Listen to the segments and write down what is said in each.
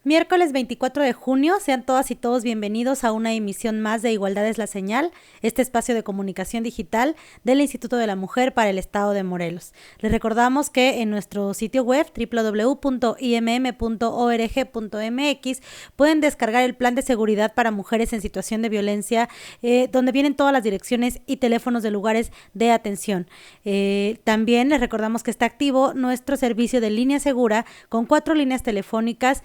Miércoles 24 de junio, sean todas y todos bienvenidos a una emisión más de Igualdad es la Señal, este espacio de comunicación digital del Instituto de la Mujer para el Estado de Morelos. Les recordamos que en nuestro sitio web www.imm.org.mx pueden descargar el plan de seguridad para mujeres en situación de violencia, donde vienen todas las direcciones y teléfonos de lugares de atención. También les recordamos que está activo nuestro servicio de línea segura con 4 líneas telefónicas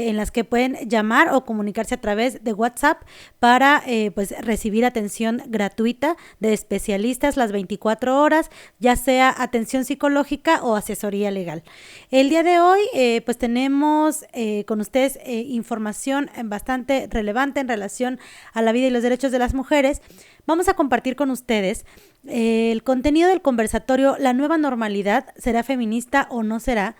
en las que pueden llamar o comunicarse a través de WhatsApp para pues recibir atención gratuita de especialistas las 24 horas, ya sea atención psicológica o asesoría legal. El día de hoy pues tenemos con ustedes información bastante relevante en relación a la vida y los derechos de las mujeres. Vamos a compartir con ustedes el contenido del conversatorio La Nueva Normalidad, ¿será feminista o no será?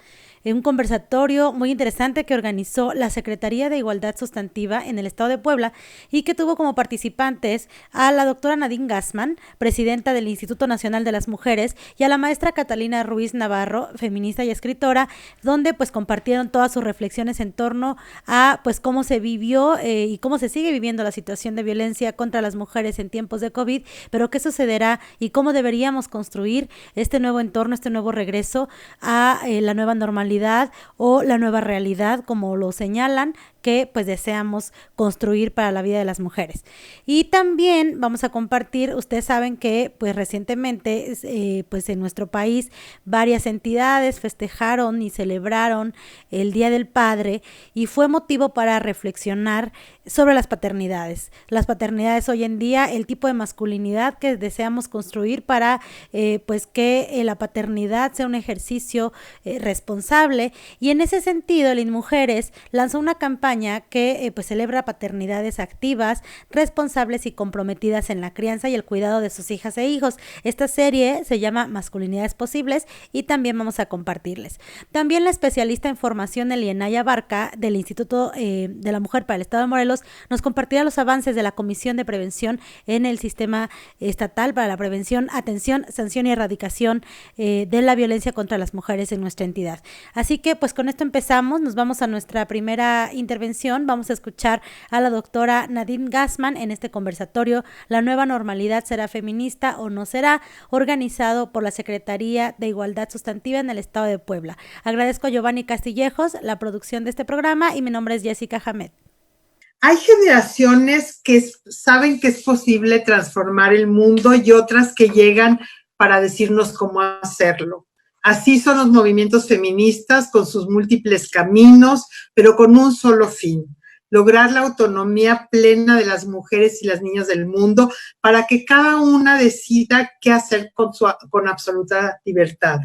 Un conversatorio muy interesante que organizó la Secretaría de Igualdad Sustantiva en el Estado de Puebla y que tuvo como participantes a la doctora Nadine Gassman, presidenta del Instituto Nacional de las Mujeres, y a la maestra Catalina Ruiz Navarro, feminista y escritora, donde pues compartieron todas sus reflexiones en torno a pues cómo se vivió y cómo se sigue viviendo la situación de violencia contra las mujeres en tiempos de COVID, pero qué sucederá y cómo deberíamos construir este nuevo entorno, este nuevo regreso a la nueva normalidad o la nueva realidad, como lo señalan, que pues deseamos construir para la vida de las mujeres. Y también vamos a compartir, ustedes saben que pues recientemente pues en nuestro país varias entidades festejaron y celebraron el Día del Padre y fue motivo para reflexionar sobre las paternidades. Las paternidades hoy en día, el tipo de masculinidad que deseamos construir para pues que la paternidad sea un ejercicio responsable, y en ese sentido el InMujeres lanzó una campaña que pues celebra paternidades activas, responsables y comprometidas en la crianza y el cuidado de sus hijas e hijos. Esta serie se llama Masculinidades Posibles y también vamos a compartirles. También la especialista en formación Elienaya Barca del Instituto de la Mujer para el Estado de Morelos nos compartirá los avances de la Comisión de Prevención en el Sistema Estatal para la Prevención, Atención, Sanción y Erradicación de la Violencia contra las Mujeres en nuestra entidad. Así que pues con esto empezamos, nos vamos a nuestra primera intervención. Vamos a escuchar a la doctora Nadine Gassman en este conversatorio La Nueva Normalidad, ¿será feminista o no será?, organizado por la Secretaría de Igualdad Sustantiva en el Estado de Puebla. Agradezco a Giovanni Castillejos la producción de este programa y mi nombre es Jessica Hamed. Hay generaciones que saben que es posible transformar el mundo y otras que llegan para decirnos cómo hacerlo. Así son los movimientos feministas con sus múltiples caminos, pero con un solo fin: lograr la autonomía plena de las mujeres y las niñas del mundo para que cada una decida qué hacer con absoluta libertad.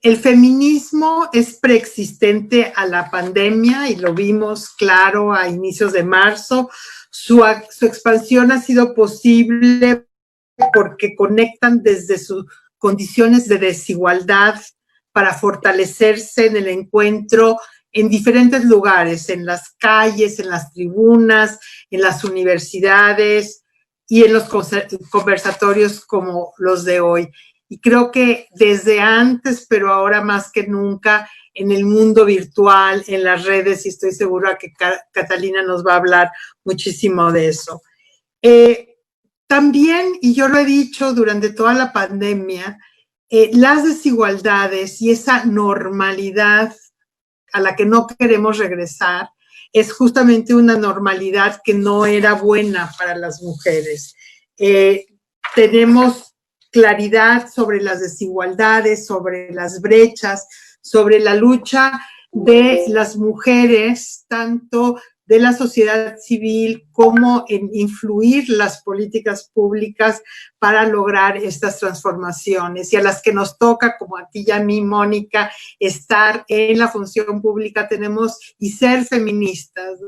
El feminismo es preexistente a la pandemia y lo vimos claro a inicios de marzo. Su expansión ha sido posible porque conectan desde sus condiciones de desigualdad para fortalecerse en el encuentro en diferentes lugares, en las calles, en las tribunas, en las universidades y en los conversatorios como los de hoy. Y creo que desde antes, pero ahora más que nunca, en el mundo virtual, en las redes, y estoy segura que Catalina nos va a hablar muchísimo de eso. También, y yo lo he dicho durante toda la pandemia, las desigualdades y esa normalidad a la que no queremos regresar es justamente una normalidad que no era buena para las mujeres. Tenemos claridad sobre las desigualdades, sobre las brechas, sobre la lucha de las mujeres, tanto de la sociedad civil como en influir las políticas públicas para lograr estas transformaciones, y a las que nos toca, como a ti y a mí, Mónica, estar en la función pública y ser feministas.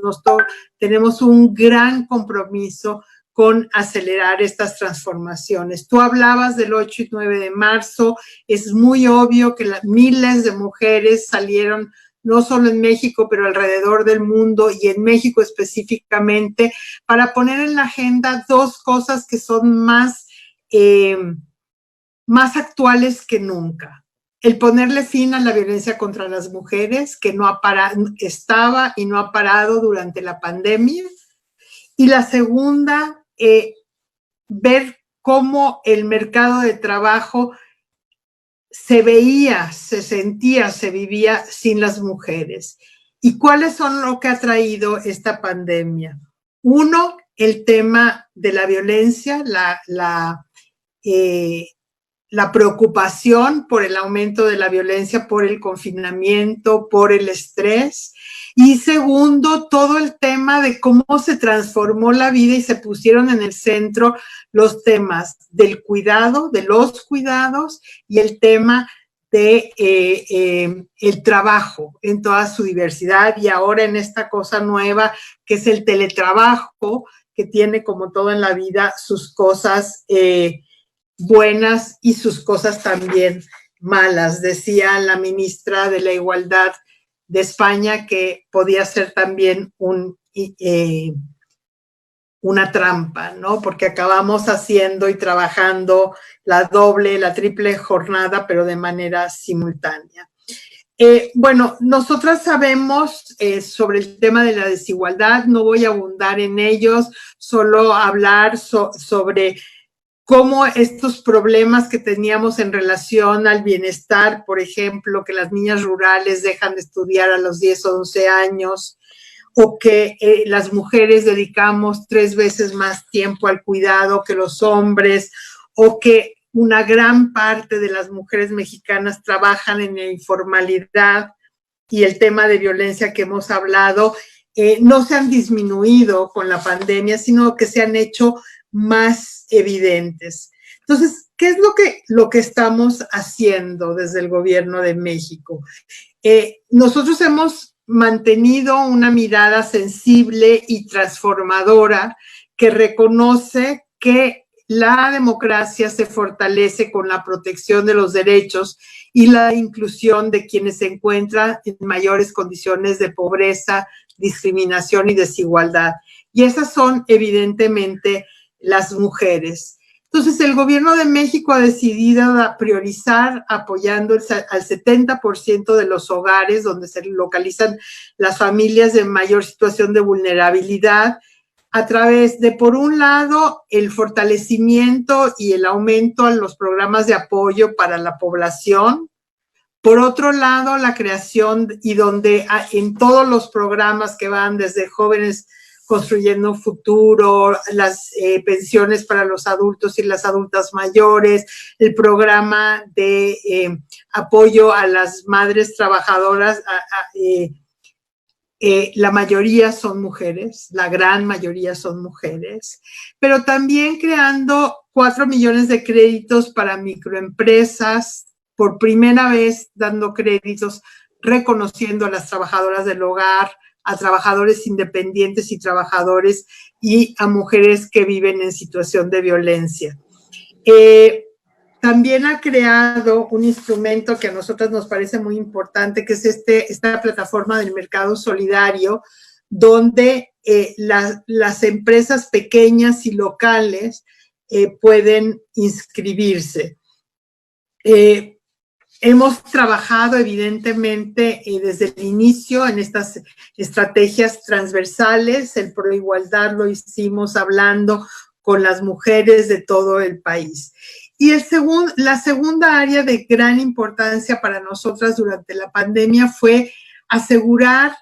Tenemos un gran compromiso con acelerar estas transformaciones. Tú hablabas del 8 y 9 de marzo, es muy obvio que miles de mujeres salieron, no solo en México, pero alrededor del mundo y en México específicamente, para poner en la agenda dos cosas que son más más actuales que nunca. El ponerle fin a la violencia contra las mujeres, que estaba y no ha parado durante la pandemia. Y la segunda, ver cómo el mercado de trabajo se veía, se sentía, se vivía sin las mujeres. ¿Y cuáles son lo que ha traído esta pandemia? Uno, el tema de la violencia, la preocupación por el aumento de la violencia, por el confinamiento, por el estrés. Y segundo, todo el tema de cómo se transformó la vida y se pusieron en el centro los temas del cuidado, de los cuidados y el tema de el trabajo en toda su diversidad y ahora en esta cosa nueva que es el teletrabajo, que tiene como todo en la vida sus cosas buenas y sus cosas también malas. Decía la ministra de la Igualdad de España que podía ser también una trampa, ¿no? Porque acabamos haciendo y trabajando la doble, la triple jornada, pero de manera simultánea. Bueno, nosotras sabemos sobre el tema de la desigualdad, no voy a abundar en ellos, solo hablar sobre cómo estos problemas que teníamos en relación al bienestar, por ejemplo, que las niñas rurales dejan de estudiar a los 10 o 11 años, o que las mujeres dedicamos 3 veces más tiempo al cuidado que los hombres, o que una gran parte de las mujeres mexicanas trabajan en la informalidad y el tema de violencia que hemos hablado no se han disminuido con la pandemia, sino que se han hecho más evidentes. Entonces, ¿qué es lo que estamos haciendo desde el gobierno de México? Nosotros hemos mantenido una mirada sensible y transformadora que reconoce que la democracia se fortalece con la protección de los derechos y la inclusión de quienes se encuentran en mayores condiciones de pobreza, discriminación y desigualdad. Y esas son evidentemente las mujeres. Entonces, el gobierno de México ha decidido priorizar apoyando al 70% de los hogares donde se localizan las familias de mayor situación de vulnerabilidad a través de, por un lado, el fortalecimiento y el aumento a los programas de apoyo para la población. Por otro lado, la creación y donde en todos los programas que van desde jóvenes construyendo un futuro, las pensiones para los adultos y las adultas mayores, el programa de apoyo a las madres trabajadoras, la mayoría son mujeres, la gran mayoría son mujeres, pero también creando 4 millones de créditos para microempresas, por primera vez dando créditos, reconociendo a las trabajadoras del hogar, a trabajadores independientes y trabajadores y a mujeres que viven en situación de violencia. También ha creado un instrumento que a nosotras nos parece muy importante, que es esta plataforma del mercado solidario, donde las empresas pequeñas y locales pueden inscribirse. Hemos trabajado evidentemente desde el inicio en estas estrategias transversales. El Proigualdad lo hicimos hablando con las mujeres de todo el país. Y la segunda área de gran importancia para nosotras durante la pandemia fue asegurar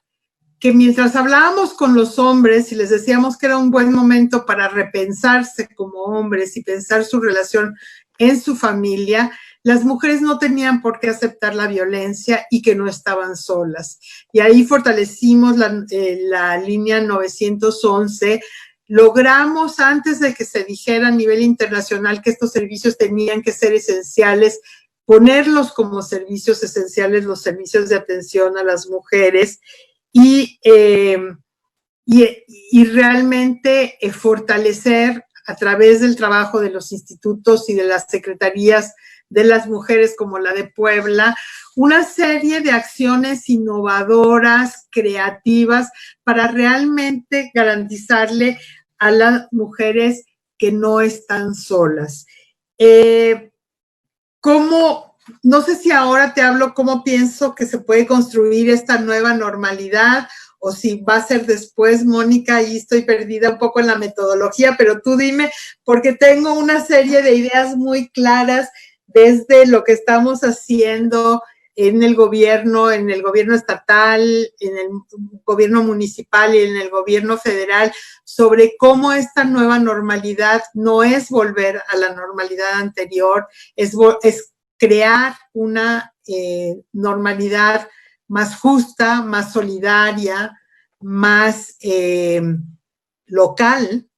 que mientras hablábamos con los hombres y les decíamos que era un buen momento para repensarse como hombres y pensar su relación en su familia, las mujeres no tenían por qué aceptar la violencia y que no estaban solas. Y ahí fortalecimos la línea 911. Logramos, antes de que se dijera a nivel internacional que estos servicios tenían que ser esenciales, ponerlos como servicios esenciales, los servicios de atención a las mujeres y realmente fortalecer a través del trabajo de los institutos y de las secretarías de las mujeres como la de Puebla, una serie de acciones innovadoras, creativas, para realmente garantizarle a las mujeres que no están solas. ¿Cómo, no sé si ahora te hablo cómo pienso que se puede construir esta nueva normalidad o si va a ser después, Mónica, y estoy perdida un poco en la metodología, pero tú dime, porque tengo una serie de ideas muy claras desde lo que estamos haciendo en el gobierno estatal, en el gobierno municipal y en el gobierno federal, sobre cómo esta nueva normalidad no es volver a la normalidad anterior, es crear una normalidad más justa, más solidaria, más local,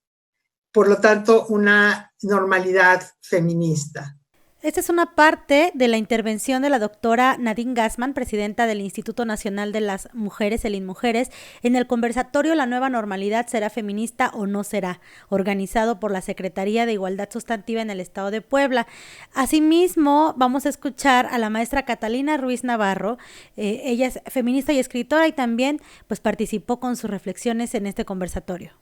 por lo tanto, una normalidad feminista. Esta es una parte de la intervención de la doctora Nadine Gassman, presidenta del Instituto Nacional de las Mujeres, el INMujeres, en el conversatorio La Nueva Normalidad será feminista o no será, organizado por la Secretaría de Igualdad Sustantiva en el Estado de Puebla. Asimismo, vamos a escuchar a la maestra Catalina Ruiz Navarro. Ella es feminista y escritora y también pues participó con sus reflexiones en este conversatorio.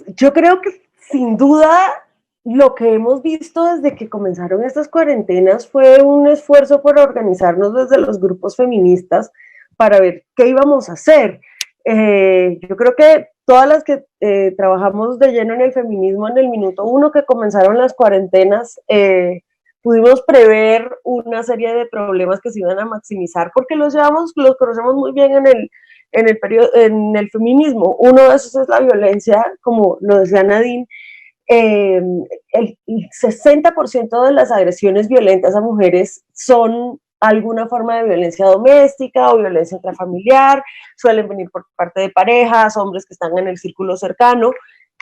Yo creo que sin duda lo que hemos visto desde que comenzaron estas cuarentenas fue un esfuerzo por organizarnos desde los grupos feministas para ver qué íbamos a hacer. Yo creo que todas las que trabajamos de lleno en el feminismo en el minuto uno que comenzaron las cuarentenas, pudimos prever una serie de problemas que se iban a maximizar porque los conocemos muy bien en el feminismo. Uno de esos es la violencia, como lo decía Nadine. El 60% de las agresiones violentas a mujeres son alguna forma de violencia doméstica o violencia intrafamiliar, suelen venir por parte de parejas, hombres que están en el círculo cercano,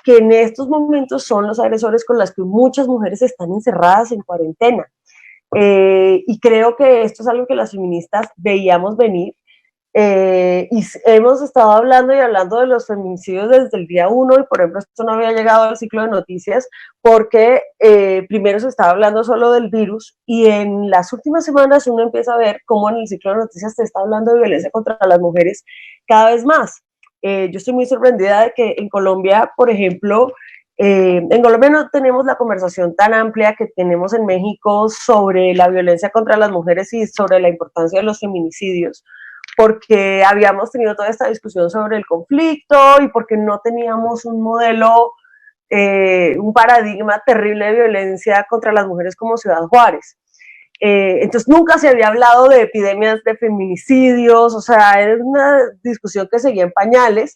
que en estos momentos son los agresores con los que muchas mujeres están encerradas en cuarentena. Y creo que esto es algo que las feministas veíamos venir. Y hemos estado hablando de los feminicidios desde el día 1 y por ejemplo esto no había llegado al ciclo de noticias porque primero se estaba hablando solo del virus y en las últimas semanas uno empieza a ver cómo en el ciclo de noticias se está hablando de violencia contra las mujeres cada vez más. Yo estoy muy sorprendida de que en Colombia, por ejemplo, en Colombia no tenemos la conversación tan amplia que tenemos en México sobre la violencia contra las mujeres y sobre la importancia de los feminicidios, porque habíamos tenido toda esta discusión sobre el conflicto y porque no teníamos un modelo, un paradigma terrible de violencia contra las mujeres como Ciudad Juárez. Entonces nunca se había hablado de epidemias de feminicidios, o sea, era una discusión que seguía en pañales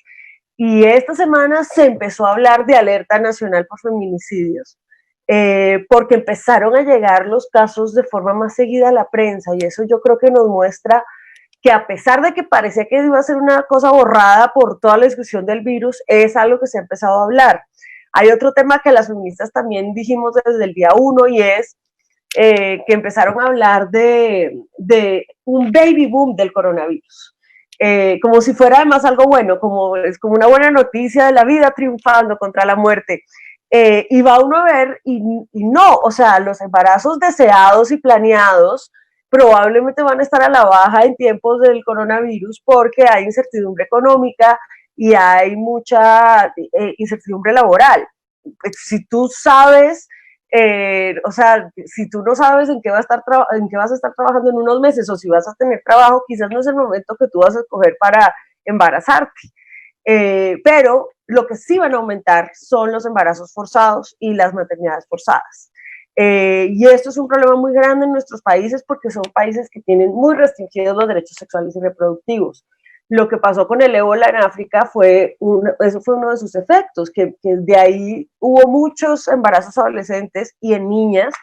y esta semana se empezó a hablar de alerta nacional por feminicidios. Porque empezaron a llegar los casos de forma más seguida a la prensa y eso yo creo que nos muestra que a pesar de que parecía que iba a ser una cosa borrada por toda la discusión del virus, es algo que se ha empezado a hablar. Hay otro tema que las feministas también dijimos desde el día 1 y es que empezaron a hablar de un baby boom del coronavirus. Como si fuera además algo bueno, es como una buena noticia de la vida triunfando contra la muerte. Y va uno a ver y no, o sea, los embarazos deseados y planeados probablemente van a estar a la baja en tiempos del coronavirus porque hay incertidumbre económica y hay mucha incertidumbre laboral. Si tú sabes, o sea, si tú no sabes en qué vas a estar trabajando en unos meses o si vas a tener trabajo, quizás no es el momento que tú vas a escoger para embarazarte. Pero lo que sí van a aumentar son los embarazos forzados y las maternidades forzadas. Y esto es un problema muy grande en nuestros países porque son países que tienen muy restringidos los derechos sexuales y reproductivos. Lo que pasó con el ébola en África eso fue uno de sus efectos, que de ahí hubo muchos embarazos adolescentes y en niñas,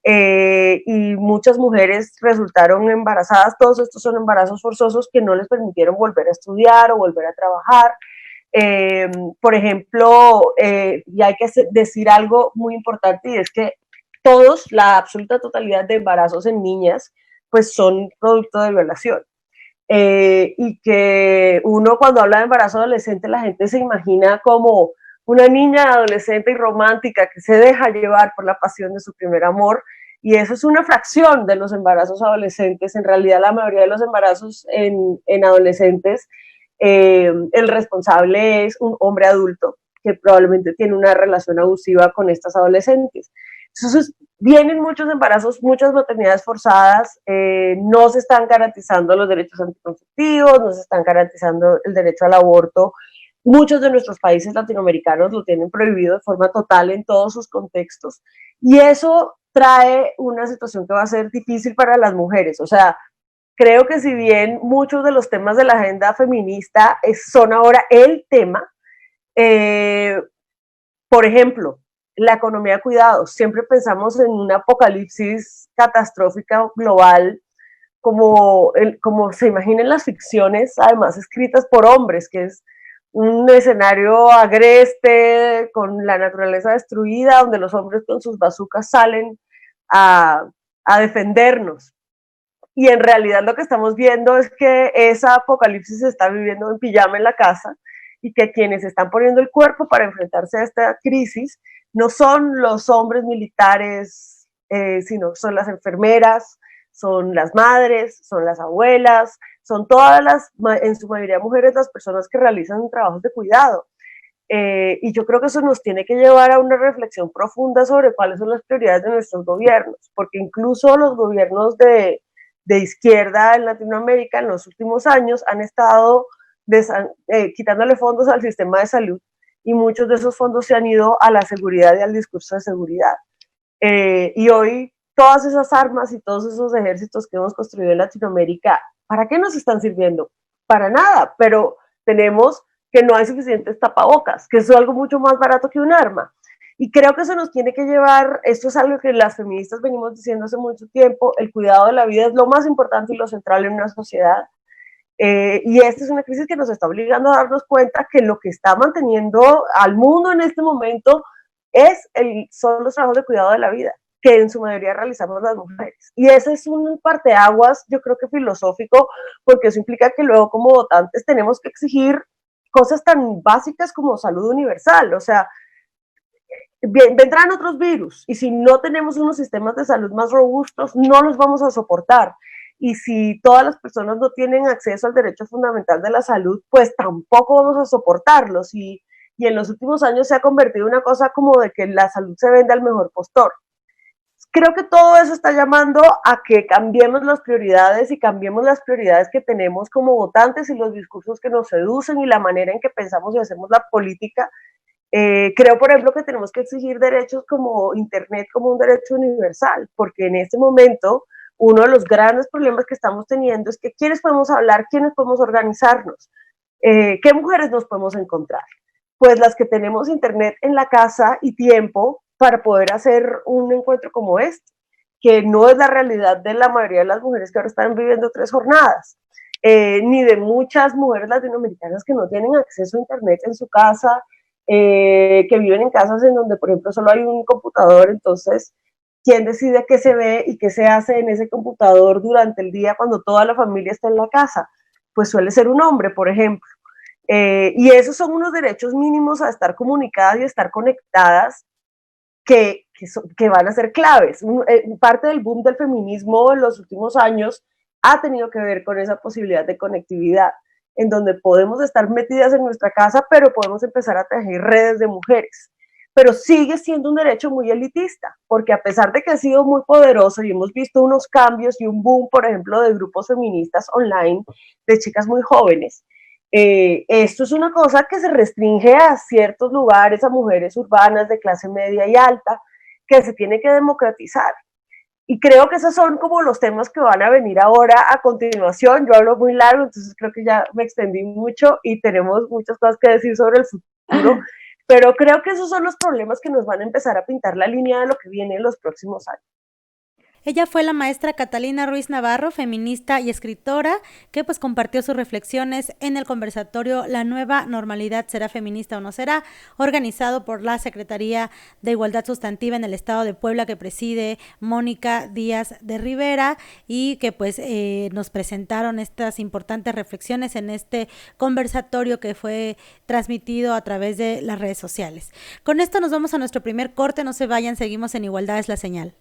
y muchas mujeres resultaron embarazadas. Todos estos son embarazos forzosos que no les permitieron volver a estudiar o volver a trabajar. Por ejemplo, y hay que decir algo muy importante y es que la absoluta totalidad de embarazos en niñas, pues son producto de violación. Y que uno cuando habla de embarazo adolescente, la gente se imagina como una niña adolescente y romántica que se deja llevar por la pasión de su primer amor, y eso es una fracción de los embarazos adolescentes. En realidad la mayoría de los embarazos en adolescentes, el responsable es un hombre adulto que probablemente tiene una relación abusiva con estas adolescentes. Entonces, vienen muchos embarazos, muchas maternidades forzadas, no se están garantizando los derechos anticonceptivos, no se están garantizando el derecho al aborto. Muchos de nuestros países latinoamericanos lo tienen prohibido de forma total en todos sus contextos. Y eso trae una situación que va a ser difícil para las mujeres. O sea, creo que si bien muchos de los temas de la agenda feminista son ahora el tema, por ejemplo, la economía de cuidados. Siempre pensamos en una apocalipsis catastrófica global, como se imaginan las ficciones, además escritas por hombres, que es un escenario agreste, con la naturaleza destruida, donde los hombres con sus bazucas salen a defendernos. Y en realidad lo que estamos viendo es que esa apocalipsis se está viviendo en pijama en la casa, y que quienes están poniendo el cuerpo para enfrentarse a esta crisis no son los hombres militares, sino son las enfermeras, son las madres, son las abuelas, son todas las, en su mayoría mujeres, las personas que realizan trabajos de cuidado. Y yo creo que eso nos tiene que llevar a una reflexión profunda sobre cuáles son las prioridades de nuestros gobiernos, porque incluso los gobiernos de izquierda en Latinoamérica en los últimos años han estado quitándole fondos al sistema de salud, y muchos de esos fondos se han ido a la seguridad y al discurso de seguridad. Y hoy todas esas armas y todos esos ejércitos que hemos construido en Latinoamérica, ¿para qué nos están sirviendo? Para nada, pero tenemos que no hay suficientes tapabocas, que es algo mucho más barato que un arma. Y creo que eso nos tiene que llevar, esto es algo que las feministas venimos diciendo hace mucho tiempo, el cuidado de la vida es lo más importante y lo central en una sociedad. Y esta es una crisis que nos está obligando a darnos cuenta que lo que está manteniendo al mundo en este momento son los trabajos de cuidado de la vida, que en su mayoría realizamos las mujeres. Y ese es un parteaguas, yo creo que filosófico, porque eso implica que luego como votantes tenemos que exigir cosas tan básicas como salud universal. O sea, vendrán otros virus, y si no tenemos unos sistemas de salud más robustos, no los vamos a soportar. Y si todas las personas no tienen acceso al derecho fundamental de la salud, pues tampoco vamos a soportarlos. Y en los últimos años se ha convertido en una cosa como de que la salud se vende al mejor postor. Creo que todo eso está llamando a que cambiemos las prioridades, y cambiemos las prioridades que tenemos como votantes, y los discursos que nos seducen, y la manera en que pensamos y hacemos la política. Creo, por ejemplo, que tenemos que exigir derechos como Internet como un derecho universal, porque en este momento uno de los grandes problemas que estamos teniendo es que quiénes podemos hablar, quiénes podemos organizarnos, qué mujeres nos podemos encontrar. Pues las que tenemos Internet en la casa y tiempo para poder hacer un encuentro como este, que no es la realidad de la mayoría de las mujeres que ahora están viviendo 3 jornadas, ni de muchas mujeres latinoamericanas que no tienen acceso a Internet en su casa, que viven en casas en donde, por ejemplo, solo hay un computador. Entonces, ¿quién decide qué se ve y qué se hace en ese computador durante el día cuando toda la familia está en la casa? Pues suele ser un hombre, por ejemplo. Y esos son unos derechos mínimos a estar comunicadas y a estar conectadas que van a ser claves. Parte del boom del feminismo en los últimos años ha tenido que ver con esa posibilidad de conectividad, en donde podemos estar metidas en nuestra casa, pero podemos empezar a tejer redes de mujeres. Pero sigue siendo un derecho muy elitista, porque a pesar de que ha sido muy poderoso y hemos visto unos cambios y un boom, por ejemplo, de grupos feministas online, de chicas muy jóvenes, esto es una cosa que se restringe a ciertos lugares, a mujeres urbanas de clase media y alta, que se tiene que democratizar. Y creo que esos son como los temas que van a venir ahora a continuación. Yo hablo muy largo, entonces creo que ya me extendí mucho y tenemos muchas cosas que decir sobre el futuro, pero creo que esos son los problemas que nos van a empezar a pintar la línea de lo que viene en los próximos años. Ella fue la maestra Catalina Ruiz Navarro, feminista y escritora, que pues compartió sus reflexiones en el conversatorio La nueva normalidad, ¿será feminista o no será?, organizado por la Secretaría de Igualdad Sustantiva en el Estado de Puebla, que preside Mónica Díaz de Rivera, y que pues nos presentaron estas importantes reflexiones en este conversatorio que fue transmitido a través de las redes sociales. Con esto nos vamos a nuestro primer corte, no se vayan, seguimos en Igualdad es la Señal.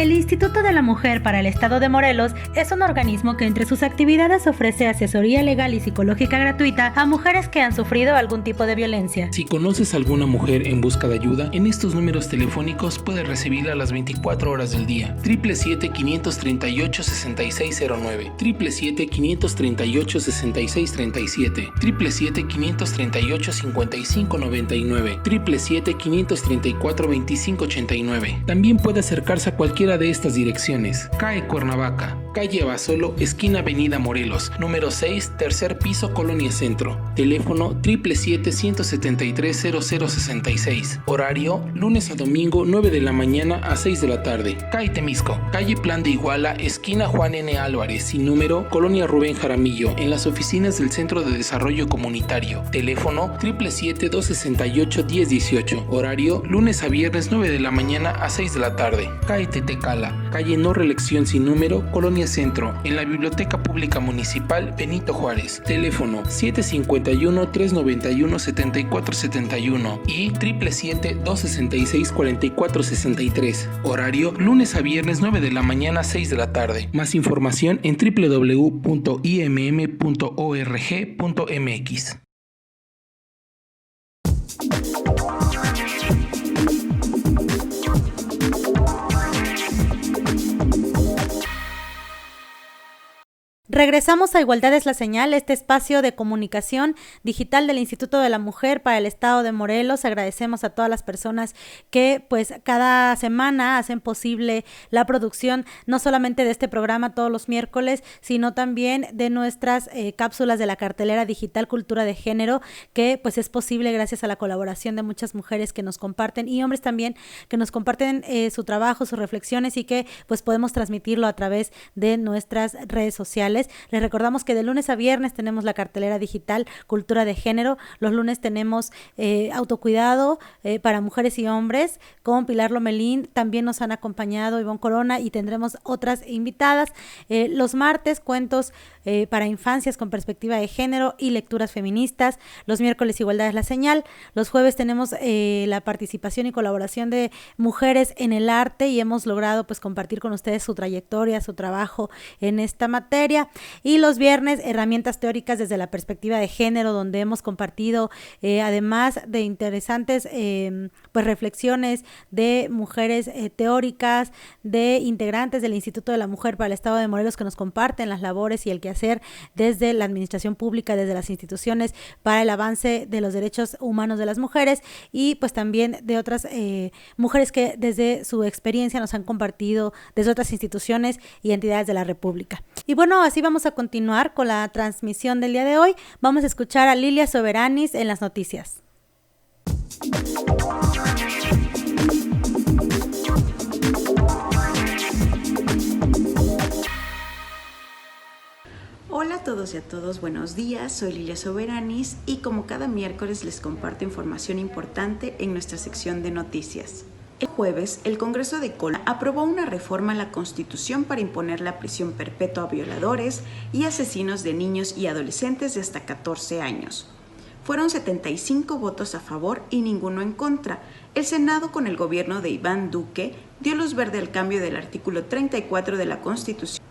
El Instituto de la Mujer para el Estado de Morelos es un organismo que entre sus actividades ofrece asesoría legal y psicológica gratuita a mujeres que han sufrido algún tipo de violencia. Si conoces a alguna mujer en busca de ayuda, en estos números telefónicos puedes recibirla a las 24 horas del día. 777-538-6609, 777-538-6637, 777-538-5599, 777-534-2589. También puede acercarse a cualquiera de estas direcciones. CAE Cuernavaca, calle Abasolo, esquina Avenida Morelos, número 6, tercer piso, Colonia Centro. Teléfono 777-173-0066. Horario, lunes a domingo, 9 de la mañana a 6 de la tarde. CAE Temisco, calle Plan de Iguala, esquina Juan N. Álvarez, sin número, Colonia Rubén Jaramillo, en las oficinas del Centro de Desarrollo Comunitario. Teléfono 777-268-1018. Horario, lunes a viernes, 9 de la mañana a 6 de la tarde. CAE Tetecala, calle No Reelección sin número, Colonia Centro, en la Biblioteca Pública Municipal Benito Juárez. Teléfono 751-391-7471 y 777-266-4463. Horario, lunes a viernes, 9 de la mañana a 6 de la tarde. Más información en www.imm.org.mx. Regresamos a Igualdad es la Señal, este espacio de comunicación digital del Instituto de la Mujer para el Estado de Morelos. Agradecemos a todas las personas que pues cada semana hacen posible la producción no solamente de este programa todos los miércoles, sino también de nuestras cápsulas de la cartelera digital Cultura de Género, que pues es posible gracias a la colaboración de muchas mujeres que nos comparten y hombres también que nos comparten su trabajo, sus reflexiones y que pues podemos transmitirlo a través de nuestras redes sociales. Les recordamos que de lunes a viernes tenemos la cartelera digital Cultura de Género. Los lunes tenemos autocuidado para mujeres y hombres con Pilar Lomelín. También nos han acompañado Ivonne Corona y tendremos otras invitadas. Los martes cuentos para infancias con perspectiva de género y lecturas feministas. Los miércoles Igualdad es la Señal. Los jueves tenemos la participación y colaboración de mujeres en el arte y hemos logrado pues compartir con ustedes su trayectoria, su trabajo en esta materia. Y los viernes, herramientas teóricas desde la perspectiva de género, donde hemos compartido, además de interesantes pues reflexiones de mujeres teóricas, de integrantes del Instituto de la Mujer para el Estado de Morelos que nos comparten las labores y el quehacer desde la administración pública, desde las instituciones para el avance de los derechos humanos de las mujeres y pues también de otras mujeres que desde su experiencia nos han compartido desde otras instituciones y entidades de la República. Y bueno, así vamos a continuar con la transmisión del día de hoy. Vamos a escuchar a Lilia Soberanis en las noticias. Hola a todos y a todos, buenos días, soy Lilia Soberanis y como cada miércoles les comparto información importante en nuestra sección de noticias. El jueves, el Congreso de Colombia aprobó una reforma a la Constitución para imponer la prisión perpetua a violadores y asesinos de niños y adolescentes de hasta 14 años. Fueron 75 votos a favor y ninguno en contra. El Senado, con el gobierno de Iván Duque, dio luz verde al cambio del artículo 34 de la Constitución.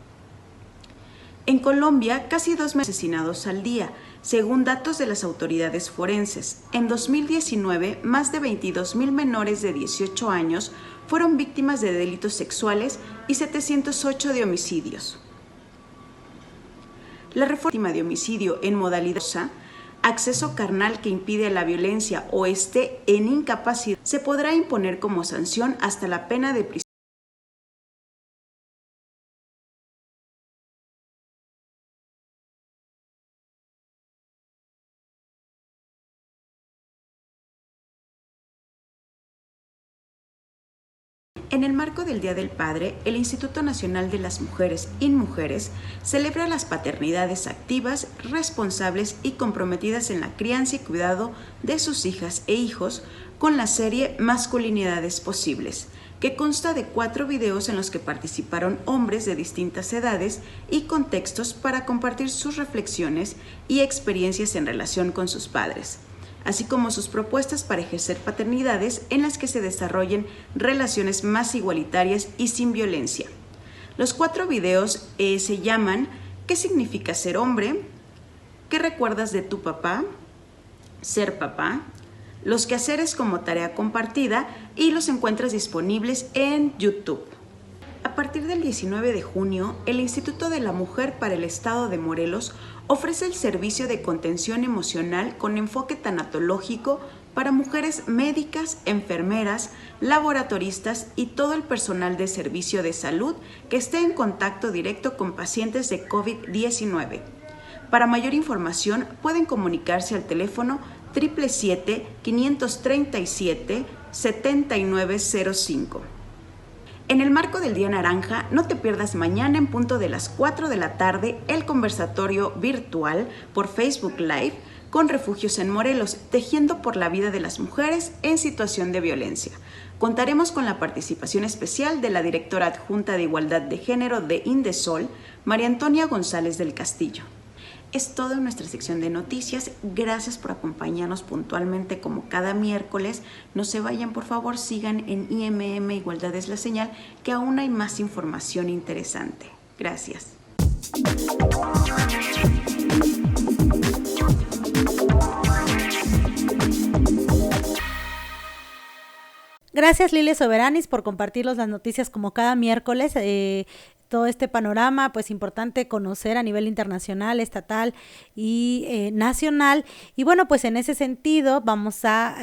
En Colombia, casi 2 asesinados al día, según datos de las autoridades forenses. En 2019, más de 22,000 menores de 18 años fueron víctimas de delitos sexuales y 708 de homicidios. La reforma de homicidio en modalidad acceso carnal que impide la violencia o esté en incapacidad se podrá imponer como sanción hasta la pena de prisión. En el marco del Día del Padre, el Instituto Nacional de las Mujeres INMujeres celebra las paternidades activas, responsables y comprometidas en la crianza y cuidado de sus hijas e hijos con la serie Masculinidades Posibles, que consta de 4 videos en los que participaron hombres de distintas edades y contextos para compartir sus reflexiones y experiencias en relación con sus padres. así como sus propuestas para ejercer paternidades en las que se desarrollen relaciones más igualitarias y sin violencia. Los 4 videos se llaman ¿Qué significa ser hombre? ¿Qué recuerdas de tu papá? Ser papá. Los quehaceres como tarea compartida, y los encuentras disponibles en YouTube. A partir del 19 de junio, el Instituto de la Mujer para el Estado de Morelos ofrece el servicio de contención emocional con enfoque tanatológico para mujeres médicas, enfermeras, laboratoristas y todo el personal de servicio de salud que esté en contacto directo con pacientes de COVID-19. Para mayor información pueden comunicarse al teléfono 777-537-7905. En el marco del Día Naranja, no te pierdas mañana en punto de las 4 de la tarde el conversatorio virtual por Facebook Live con Refugios en Morelos, tejiendo por la vida de las mujeres en situación de violencia. Contaremos con la participación especial de la directora adjunta de Igualdad de Género de Indesol, María Antonia González del Castillo. Es todo en nuestra sección de noticias. Gracias por acompañarnos puntualmente como cada miércoles. No se vayan, por favor, sigan en IMM Igualdad es la Señal, que aún hay más información interesante. Gracias. Gracias, Lilia Soberanis, por compartirnos las noticias como cada miércoles. Todo este panorama, pues importante conocer a nivel internacional, estatal y nacional. Y bueno, pues en ese sentido vamos a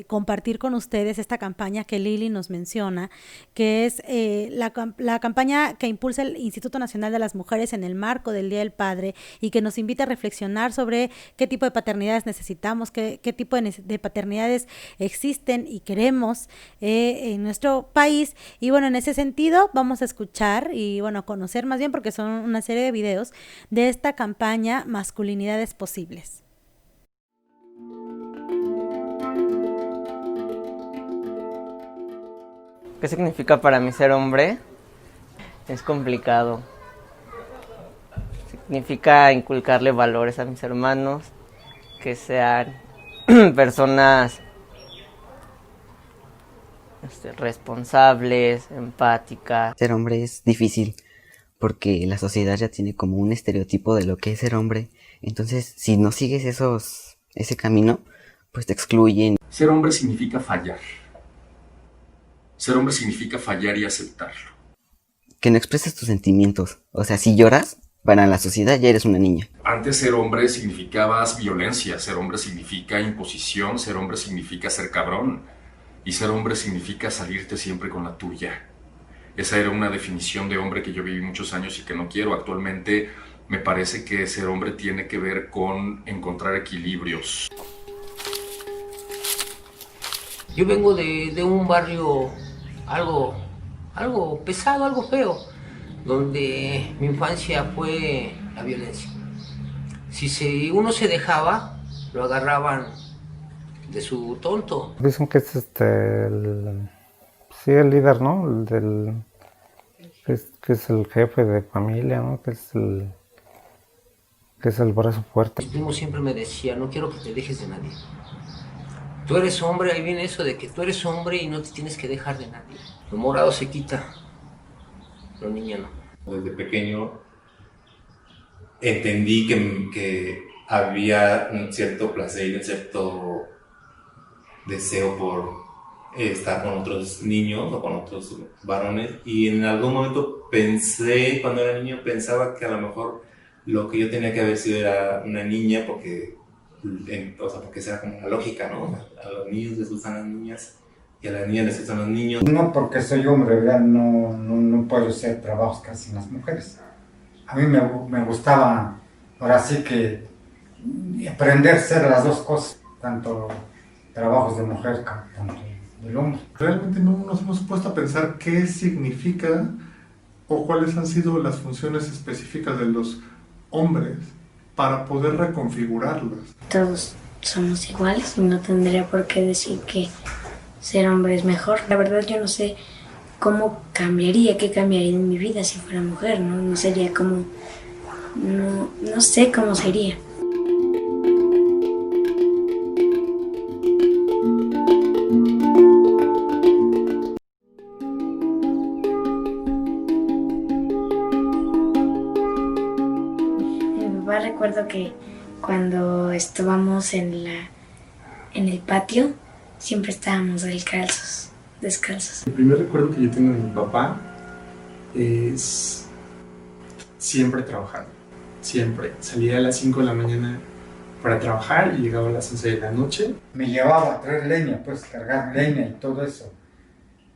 compartir con ustedes esta campaña que Lili nos menciona, que es la campaña que impulsa el Instituto Nacional de las Mujeres en el marco del Día del Padre, y que nos invita a reflexionar sobre qué tipo de paternidades necesitamos, qué tipo de paternidades existen y queremos en nuestro país. Y bueno, en ese sentido vamos a escuchar y bueno, conocer más bien, porque son una serie de videos de esta campaña Masculinidades Posibles. ¿Qué significa para mí ser hombre? Es complicado. Significa inculcarle valores a mis hermanos, que sean personas responsables, empáticas. Ser hombre es difícil porque la sociedad ya tiene como un estereotipo de lo que es ser hombre. Entonces, si no sigues ese camino, pues te excluyen. Ser hombre significa fallar. Ser hombre significa fallar y aceptarlo. Que no expreses tus sentimientos. O sea, si lloras, para la sociedad ya eres una niña. Antes ser hombre significaba violencia, ser hombre significa imposición, ser hombre significa ser cabrón. Y ser hombre significa salirte siempre con la tuya. Esa era una definición de hombre que yo viví muchos años y que no quiero. Actualmente me parece que ser hombre tiene que ver con encontrar equilibrios. Yo vengo de un barrio algo pesado, algo feo, donde mi infancia fue la violencia. Si uno se dejaba, lo agarraban de su tonto. Dicen que es el líder, ¿no? Que es el jefe de familia, ¿no? Que es el brazo fuerte. Mi primo siempre me decía, no quiero que te dejes de nadie. Tú eres hombre, ahí viene eso de que tú eres hombre y no te tienes que dejar de nadie. Lo morado se quita, lo niña no. Desde pequeño entendí que había un cierto placer y un cierto deseo por estar con otros niños o con otros varones, y en algún momento pensé, cuando era niño, pensaba que a lo mejor lo que yo tenía que haber sido era una niña, porque esa era como la lógica, ¿no? A los niños les gustan las niñas y a las niñas les gustan los niños. No porque soy hombre, ¿verdad? No puedo hacer trabajos que hacen las mujeres. A mí me gustaba, ahora sí que, aprender a hacer las dos cosas, tanto trabajos de mujer como del hombre. Realmente no nos hemos puesto a pensar qué significa o cuáles han sido las funciones específicas de los hombres para poder reconfigurarlas. Todos somos iguales y no tendría por qué decir que ser hombre es mejor. La verdad yo no sé cómo qué cambiaría en mi vida si fuera mujer, ¿no? No sería como, no sé cómo sería. recuerdo que cuando estábamos en el patio, siempre estábamos descalzos. El primer recuerdo que yo tengo de mi papá es siempre trabajando, siempre. Salía a las 5 de la mañana para trabajar y llegaba a las 11 de la noche. Me llevaba a traer leña, pues cargar leña y todo eso.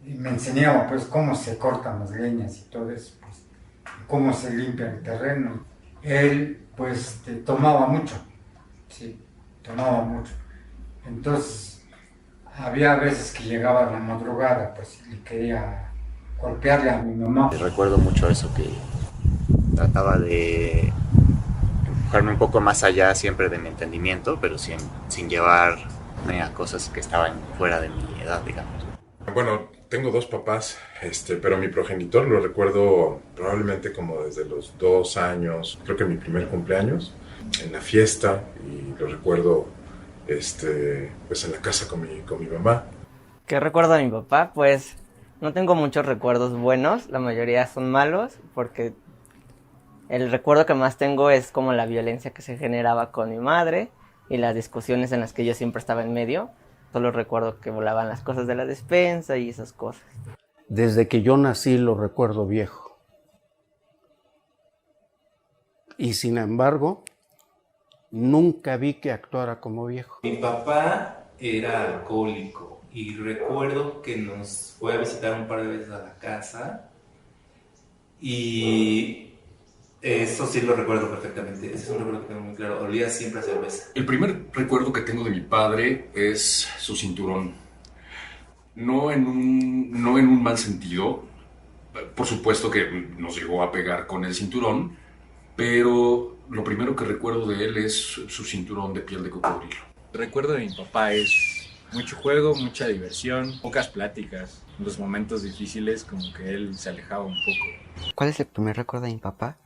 Y me enseñaba pues cómo se cortan las leñas y todo eso, pues, cómo se limpia el terreno. Él pues tomaba mucho, sí, tomaba mucho. Entonces había veces que llegaba a la madrugada pues y quería golpearle a mi mamá. Recuerdo mucho eso, que trataba de empujarme un poco más allá siempre de mi entendimiento, pero sin llevarme a cosas que estaban fuera de mi edad, digamos. Bueno, tengo dos papás, pero mi progenitor lo recuerdo probablemente como desde los 2 años, creo que mi primer cumpleaños, en la fiesta, y lo recuerdo pues en la casa con mi mamá. ¿Qué recuerdo de mi papá? Pues no tengo muchos recuerdos buenos, la mayoría son malos, porque el recuerdo que más tengo es como la violencia que se generaba con mi madre y las discusiones en las que yo siempre estaba en medio. Solo recuerdo que volaban las cosas de la despensa y esas cosas. Desde que yo nací lo recuerdo viejo. Y sin embargo, nunca vi que actuara como viejo. Mi papá era alcohólico y recuerdo que nos fue a visitar un par de veces a la casa y eso sí lo recuerdo perfectamente. Ese es un recuerdo que tengo muy claro. Olía siempre a cerveza. El primer recuerdo que tengo de mi padre es su cinturón. No en un mal sentido. Por supuesto que nos llegó a pegar con el cinturón, pero lo primero que recuerdo de él es su cinturón de piel de cocodrilo. El recuerdo de mi papá es mucho juego, mucha diversión, pocas pláticas. En los momentos difíciles como que él se alejaba un poco. ¿Cuál es el primer recuerdo de mi papá?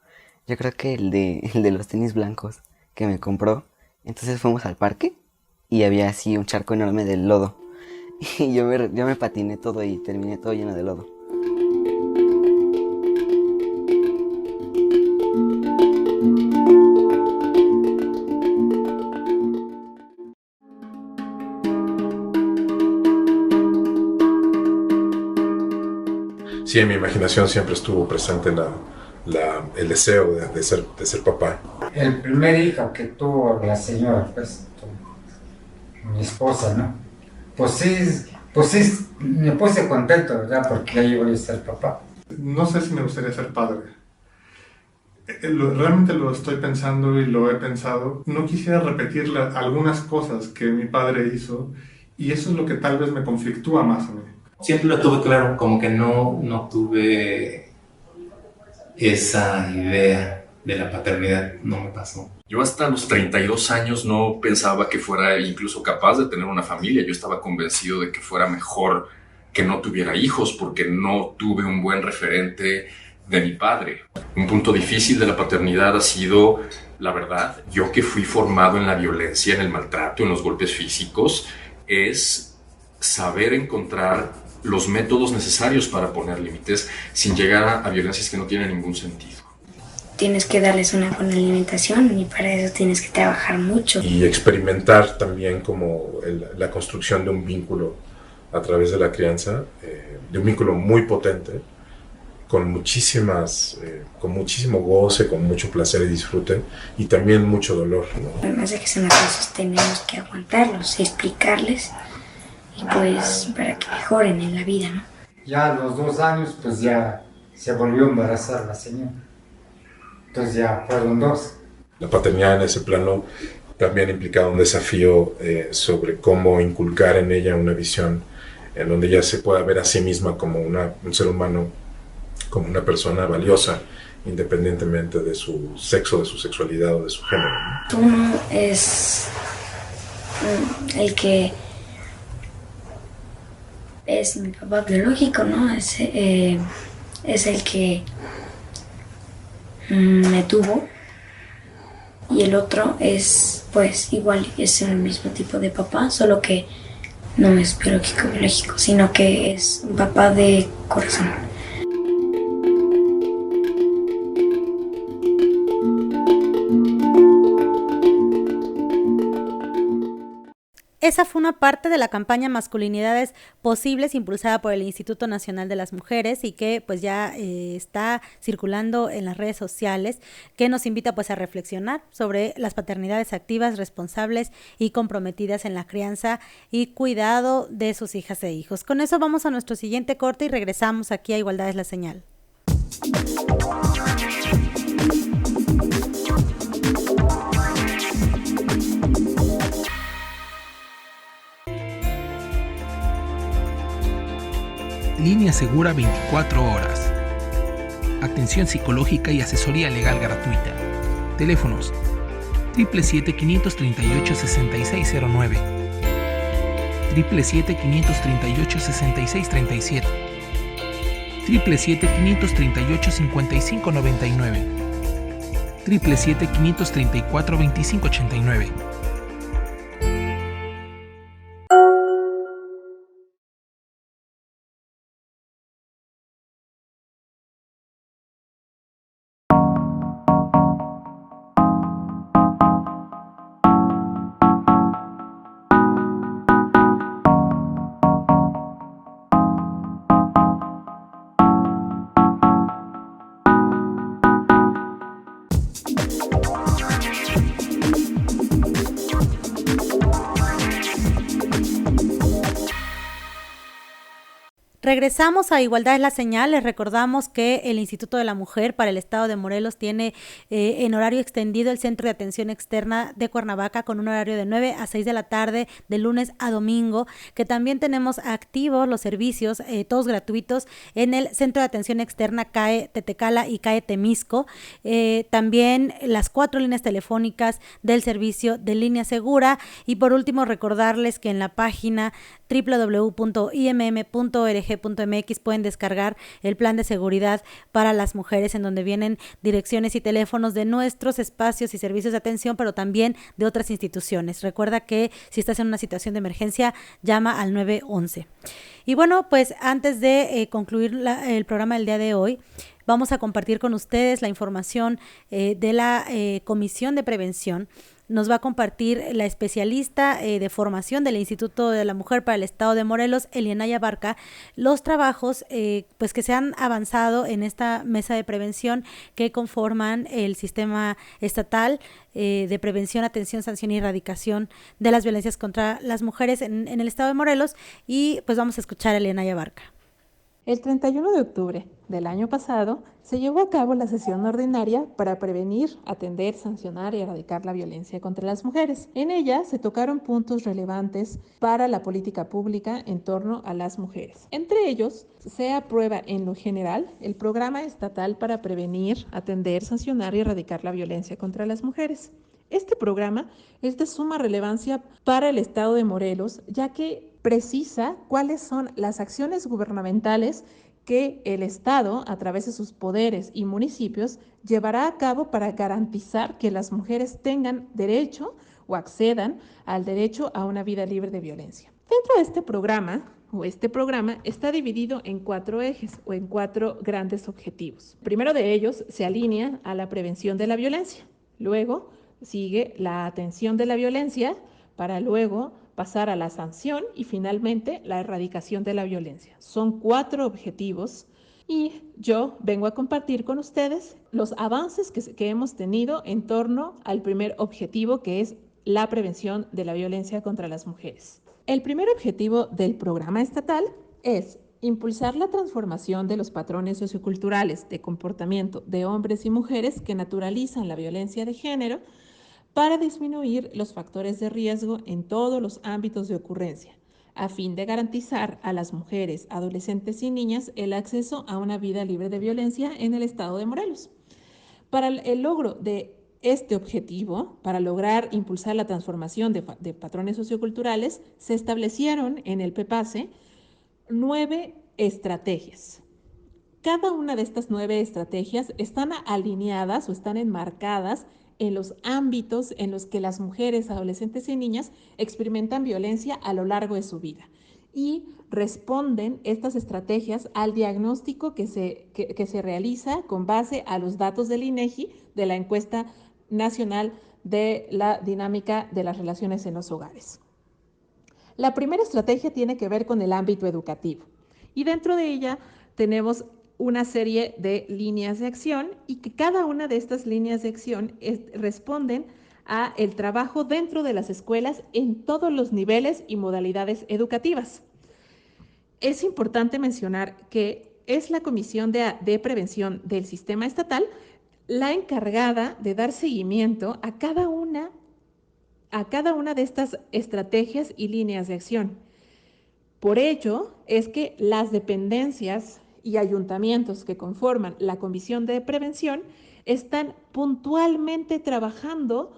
Yo creo que el de los tenis blancos que me compró. Entonces fuimos al parque y había así un charco enorme de lodo. Y yo me patiné todo y terminé todo lleno de lodo. Sí, en mi imaginación siempre estuvo presente el deseo de ser papá. El primer hijo que tuvo la señora, pues, mi esposa, ¿no? Pues sí, me puse contento, ¿verdad? Porque ahí voy a ser papá. No sé si me gustaría ser padre. Realmente lo estoy pensando y lo he pensado. No quisiera repetir algunas cosas que mi padre hizo y eso es lo que tal vez me conflictúa más a mí. Siempre lo tuve claro, como que no tuve esa idea de la paternidad, no me pasó. Yo hasta los 32 años no pensaba que fuera incluso capaz de tener una familia. Yo estaba convencido de que fuera mejor que no tuviera hijos porque no tuve un buen referente de mi padre. Un punto difícil de la paternidad ha sido, la verdad, yo que fui formado en la violencia, en el maltrato, en los golpes físicos, es saber encontrar los métodos necesarios para poner límites sin llegar a violencias que no tienen ningún sentido. Tienes que darles una buena alimentación y para eso tienes que trabajar mucho. Y experimentar también como la construcción de un vínculo a través de la crianza, de un vínculo muy potente, con muchísimo goce, con mucho placer y disfrute y también mucho dolor, ¿no? Además de que son cosas, tenemos que aguantarlos y explicarles y pues para que mejoren en la vida, ¿no? Ya a los 2 años pues ya se volvió a embarazar la señora. Entonces ya fueron 2. La paternidad en ese plano también implicaba un desafío sobre cómo inculcar en ella una visión en donde ella se pueda ver a sí misma como un ser humano, como una persona valiosa, independientemente de su sexo, de su sexualidad o de su género, ¿no? Uno es el que es mi papá biológico, ¿no? Es el que me tuvo y el otro es pues igual, es el mismo tipo de papá, solo que no es biológico, sino que es un papá de corazón. esa fue una parte de la campaña Masculinidades Posibles impulsada por el Instituto Nacional de las Mujeres y que pues ya está circulando en las redes sociales, que nos invita pues a reflexionar sobre las paternidades activas, responsables y comprometidas en la crianza y cuidado de sus hijas e hijos. Con eso vamos a nuestro siguiente corte y regresamos aquí a Igualdad es la Señal. Línea Segura 24 horas. Atención psicológica y asesoría legal gratuita. Teléfonos 777-538-6609, 777-538-6637, 777-538-5599, 777-534-2589. Regresamos a Igualdad es la Señal. Les recordamos que el Instituto de la Mujer para el Estado de Morelos tiene en horario extendido el Centro de Atención Externa de Cuernavaca con un horario de 9 a 6 de la tarde, de lunes a domingo, que también tenemos activos los servicios, todos gratuitos, en el Centro de Atención Externa CAE Tetecala y CAE Temisco. También las 4 líneas telefónicas del servicio de Línea Segura. Y por último, recordarles que en la página www.imm.org.mx pueden descargar el plan de seguridad para las mujeres, en donde vienen direcciones y teléfonos de nuestros espacios y servicios de atención, pero también de otras instituciones. Recuerda que si estás en una situación de emergencia, llama al 911. Y bueno, pues antes de concluir el programa del día de hoy, vamos a compartir con ustedes la información de la Comisión de Prevención. Nos va a compartir la especialista de formación del Instituto de la Mujer para el Estado de Morelos, Elianaya Barca, los trabajos pues que se han avanzado en esta mesa de prevención que conforman el sistema estatal de prevención, atención, sanción y erradicación de las violencias contra las mujeres en el Estado de Morelos. Y pues vamos a escuchar a Elianaya Barca. El 31 de octubre del año pasado se llevó a cabo la sesión ordinaria para prevenir, atender, sancionar y erradicar la violencia contra las mujeres. En ella se tocaron puntos relevantes para la política pública en torno a las mujeres. Entre ellos, se aprueba en lo general el Programa Estatal para Prevenir, Atender, Sancionar y Erradicar la Violencia contra las Mujeres. Este programa es de suma relevancia para el Estado de Morelos, ya que precisa cuáles son las acciones gubernamentales que el Estado, a través de sus poderes y municipios, llevará a cabo para garantizar que las mujeres tengan derecho o accedan al derecho a una vida libre de violencia. Dentro de este programa está dividido en 4 ejes o en 4 grandes objetivos. El primero de ellos se alinea a la prevención de la violencia. Luego sigue la atención de la violencia para luego pasar a la sanción y finalmente la erradicación de la violencia. Son 4 objetivos y yo vengo a compartir con ustedes los avances que hemos tenido en torno al primer objetivo, que es la prevención de la violencia contra las mujeres. El primer objetivo del programa estatal es impulsar la transformación de los patrones socioculturales de comportamiento de hombres y mujeres que naturalizan la violencia de género para disminuir los factores de riesgo en todos los ámbitos de ocurrencia, a fin de garantizar a las mujeres, adolescentes y niñas el acceso a una vida libre de violencia en el Estado de Morelos. Para el logro de este objetivo, para lograr impulsar la transformación de patrones socioculturales, se establecieron en el PEPACE 9 estrategias. Cada una de estas 9 estrategias están alineadas o están enmarcadas en los ámbitos en los que las mujeres, adolescentes y niñas experimentan violencia a lo largo de su vida. Y responden estas estrategias al diagnóstico que se realiza con base a los datos del INEGI, de la Encuesta Nacional de la Dinámica de las Relaciones en los Hogares. La primera estrategia tiene que ver con el ámbito educativo y dentro de ella tenemos una serie de líneas de acción y que cada una de estas líneas de acción responden a el trabajo dentro de las escuelas en todos los niveles y modalidades educativas. Es importante mencionar que es la Comisión de Prevención del Sistema Estatal la encargada de dar seguimiento a cada una de estas estrategias y líneas de acción. Por ello es que las dependencias y ayuntamientos que conforman la Comisión de Prevención están puntualmente trabajando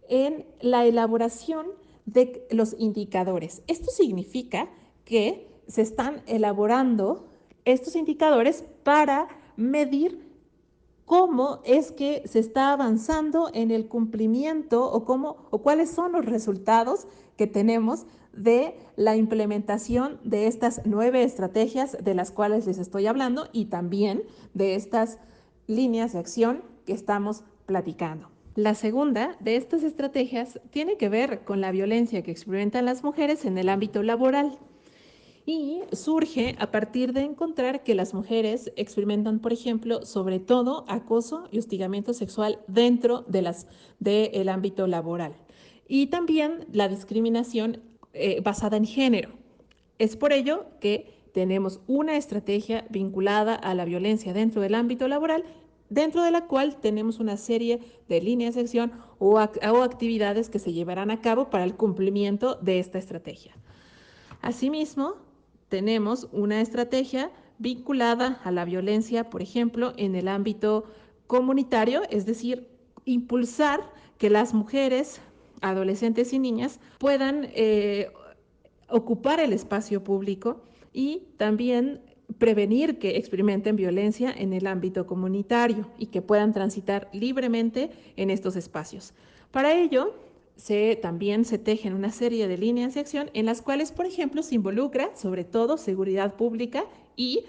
en la elaboración de los indicadores. Esto significa que se están elaborando estos indicadores para medir cómo es que se está avanzando en el cumplimiento o cuáles son los resultados que tenemos de la implementación de estas 9 estrategias de las cuales les estoy hablando y también de estas líneas de acción que estamos platicando. La segunda de estas estrategias tiene que ver con la violencia que experimentan las mujeres en el ámbito laboral. Y surge a partir de encontrar que las mujeres experimentan, por ejemplo, sobre todo acoso y hostigamiento sexual dentro del ámbito laboral. Y también la discriminación basada en género. Es por ello que tenemos una estrategia vinculada a la violencia dentro del ámbito laboral, dentro de la cual tenemos una serie de líneas de acción o actividades que se llevarán a cabo para el cumplimiento de esta estrategia. Asimismo, tenemos una estrategia vinculada a la violencia, por ejemplo, en el ámbito comunitario, es decir, impulsar que las mujeres, adolescentes y niñas puedan ocupar el espacio público y también prevenir que experimenten violencia en el ámbito comunitario y que puedan transitar libremente en estos espacios. Para ello, también se tejen una serie de líneas de acción en las cuales, por ejemplo, se involucra sobre todo seguridad pública y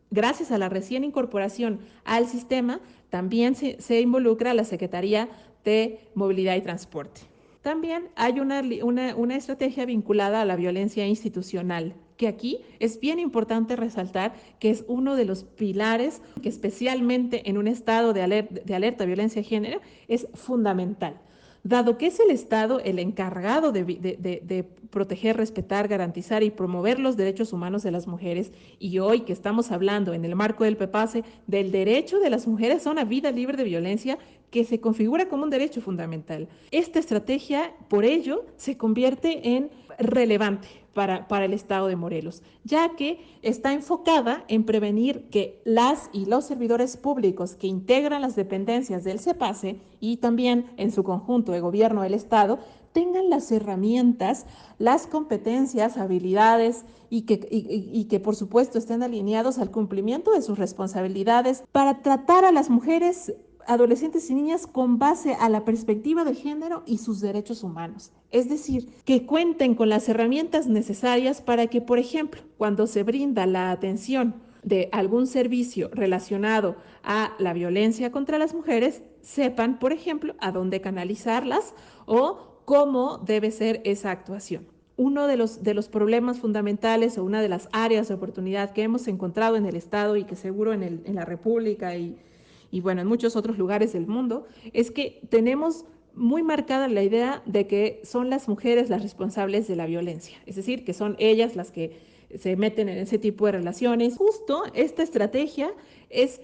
gracias a la recién incorporación al sistema, también se involucra la Secretaría de Movilidad y Transporte. También hay una estrategia vinculada a la violencia institucional, que aquí es bien importante resaltar que es uno de los pilares que especialmente en un estado de alerta a violencia de género es fundamental. Dado que es el Estado el encargado de proteger, respetar, garantizar y promover los derechos humanos de las mujeres, y hoy que estamos hablando en el marco del PEPACE del derecho de las mujeres a una vida libre de violencia, que se configura como un derecho fundamental. Esta estrategia, por ello, se convierte en relevante para el Estado de Morelos, ya que está enfocada en prevenir que las y los servidores públicos que integran las dependencias del CEPACE y también en su conjunto de gobierno del Estado tengan las herramientas, las competencias, habilidades y que por supuesto estén alineados al cumplimiento de sus responsabilidades para tratar a las mujeres, adolescentes y niñas con base a la perspectiva de género y sus derechos humanos. Es decir, que cuenten con las herramientas necesarias para que, por ejemplo, cuando se brinda la atención de algún servicio relacionado a la violencia contra las mujeres, sepan, por ejemplo, a dónde canalizarlas o cómo debe ser esa actuación. Uno de los problemas fundamentales o una de las áreas de oportunidad que hemos encontrado en el Estado y que seguro en la República y bueno, en muchos otros lugares del mundo, es que tenemos muy marcada la idea de que son las mujeres las responsables de la violencia, es decir, que son ellas las que se meten en ese tipo de relaciones. Justo esta estrategia es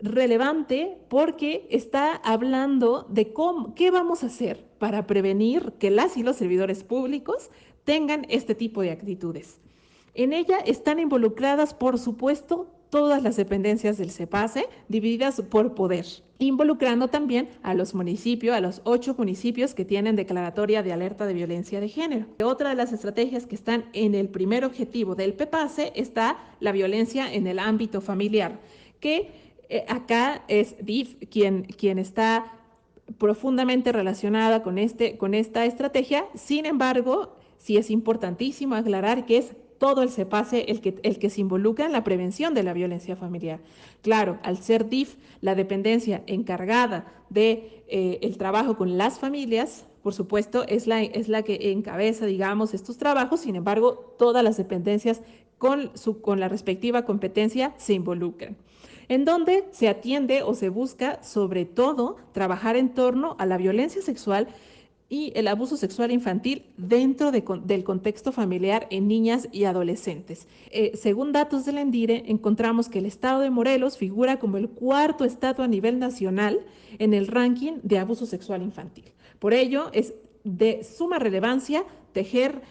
relevante porque está hablando de qué vamos a hacer para prevenir que las y los servidores públicos tengan este tipo de actitudes. En ella están involucradas, por supuesto, todas las dependencias del CEPACE, divididas por poder, involucrando también a los municipios, a los 8 municipios que tienen declaratoria de alerta de violencia de género. Otra de las estrategias que están en el primer objetivo del PEPACE está la violencia en el ámbito familiar, que acá es DIF quien está profundamente relacionada con esta estrategia. Sin embargo, sí es importantísimo aclarar que es todo el CEPACE el que se involucra en la prevención de la violencia familiar. Claro, al ser DIF la dependencia encargada de el trabajo con las familias, por supuesto, es la que encabeza, digamos, estos trabajos. Sin embargo, todas las dependencias con la respectiva competencia se involucran, en donde se atiende o se busca, sobre todo, trabajar en torno a la violencia sexual y el abuso sexual infantil dentro del contexto familiar en niñas y adolescentes. Según datos del ENDIRE, encontramos que el estado de Morelos figura como el 4º estado a nivel nacional en el ranking de abuso sexual infantil. Por ello, es de suma relevancia tejer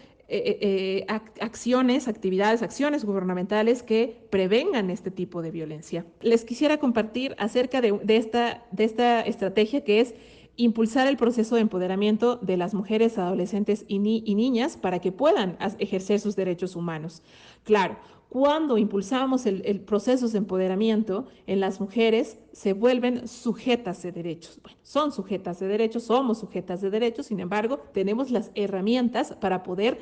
acciones gubernamentales que prevengan este tipo de violencia. Les quisiera compartir acerca de esta estrategia, que es impulsar el proceso de empoderamiento de las mujeres, adolescentes y niñas para que puedan ejercer sus derechos humanos. Claro, cuando impulsamos el proceso de empoderamiento en las mujeres, se vuelven sujetas de derechos. Bueno, son sujetas de derechos, somos sujetas de derechos, sin embargo, tenemos las herramientas para poder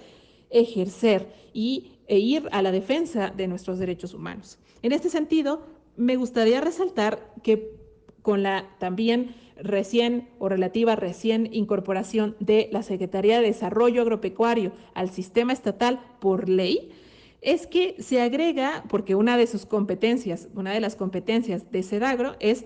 ejercer e ir a la defensa de nuestros derechos humanos. En este sentido, me gustaría resaltar que con la también recién incorporación de la Secretaría de Desarrollo Agropecuario al sistema estatal por ley, es que se agrega, porque una de las competencias de SEDAGRO es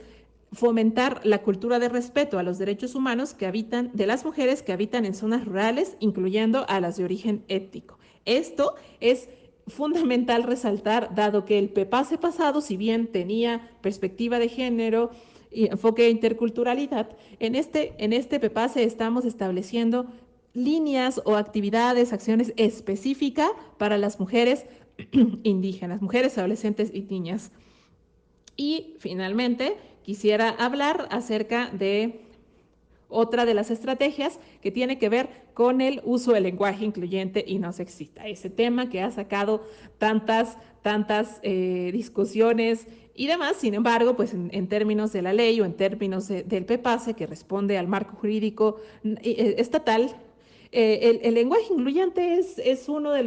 fomentar la cultura de respeto a los derechos humanos de las mujeres que habitan en zonas rurales, incluyendo a las de origen étnico. Esto es fundamental resaltar, dado que el PEPACE pasado, si bien tenía perspectiva de género y enfoque de interculturalidad, en este PEPACE estamos estableciendo líneas o acciones específicas para las mujeres indígenas, mujeres, adolescentes y niñas. Y finalmente, quisiera hablar acerca de otra de las estrategias que tiene que ver con el uso del lenguaje incluyente y no sexista. Ese tema que ha sacado tantas discusiones y demás. Sin embargo, pues en términos de la ley o en términos del PEPACE, que responde al marco jurídico estatal, el lenguaje incluyente es uno de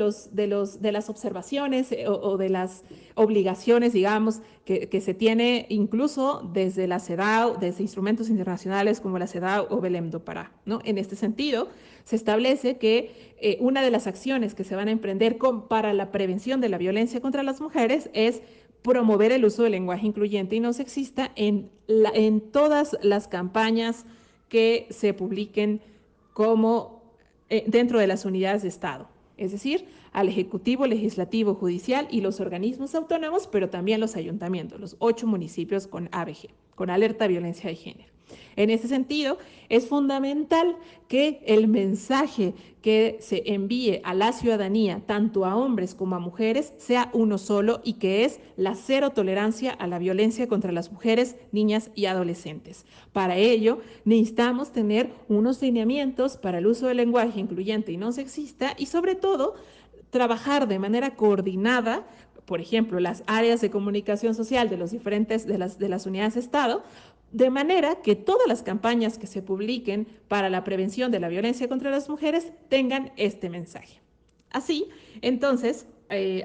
las observaciones o de las obligaciones, digamos, que se tiene incluso desde la CEDAW, desde instrumentos internacionales como la CEDAW o Belém do Pará, ¿no? En este sentido, se establece que una de las acciones que se van a emprender para la prevención de la violencia contra las mujeres es promover el uso del lenguaje incluyente y no sexista en todas las campañas que se publiquen dentro de las unidades de Estado, es decir, al Ejecutivo, Legislativo, Judicial y los organismos autónomos, pero también los ayuntamientos, los 8 municipios con AVG, con alerta de violencia de género. En ese sentido, es fundamental que el mensaje que se envíe a la ciudadanía, tanto a hombres como a mujeres, sea uno solo y que es la cero tolerancia a la violencia contra las mujeres, niñas y adolescentes. Para ello, necesitamos tener unos lineamientos para el uso del lenguaje incluyente y no sexista y, sobre todo, trabajar de manera coordinada, por ejemplo, las áreas de comunicación social de las unidades de Estado, de manera que todas las campañas que se publiquen para la prevención de la violencia contra las mujeres tengan este mensaje. Así, entonces,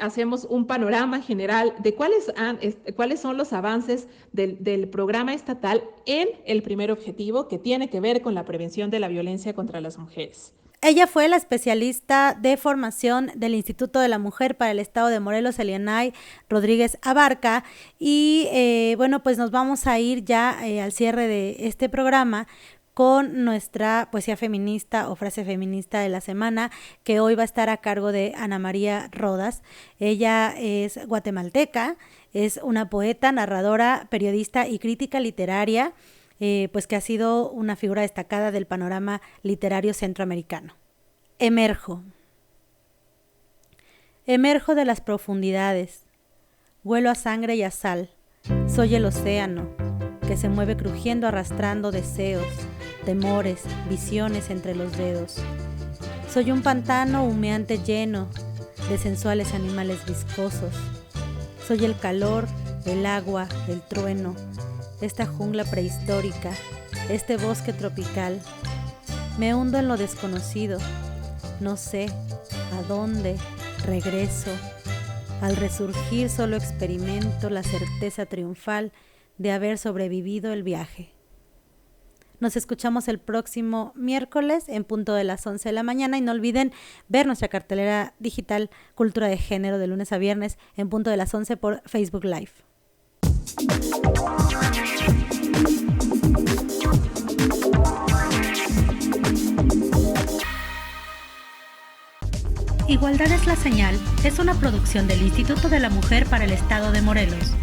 hacemos un panorama general de cuáles son los avances del programa estatal en el primer objetivo, que tiene que ver con la prevención de la violencia contra las mujeres. Ella fue la especialista de formación del Instituto de la Mujer para el Estado de Morelos, Elianay Rodríguez Abarca, y bueno, pues nos vamos a ir ya al cierre de este programa con nuestra poesía feminista o frase feminista de la semana, que hoy va a estar a cargo de Ana María Rodas. Ella es guatemalteca, es una poeta, narradora, periodista y crítica literaria, pues que ha sido una figura destacada del panorama literario centroamericano. Emerjo de las profundidades, huelo a sangre y a sal, soy el océano que se mueve crujiendo, arrastrando deseos, temores, visiones entre los dedos. Soy un pantano humeante lleno de sensuales animales viscosos. Soy el calor, el agua, el trueno, esta jungla prehistórica, este bosque tropical. Me hundo en lo desconocido, no sé a dónde regreso. Al resurgir solo experimento la certeza triunfal de haber sobrevivido el viaje. Nos escuchamos el próximo miércoles en punto de las 11 de la mañana y no olviden ver nuestra cartelera digital Cultura de Género de lunes a viernes en punto de las 11 por Facebook Live. Igualdad es la señal es una producción del Instituto de la Mujer para el Estado de Morelos.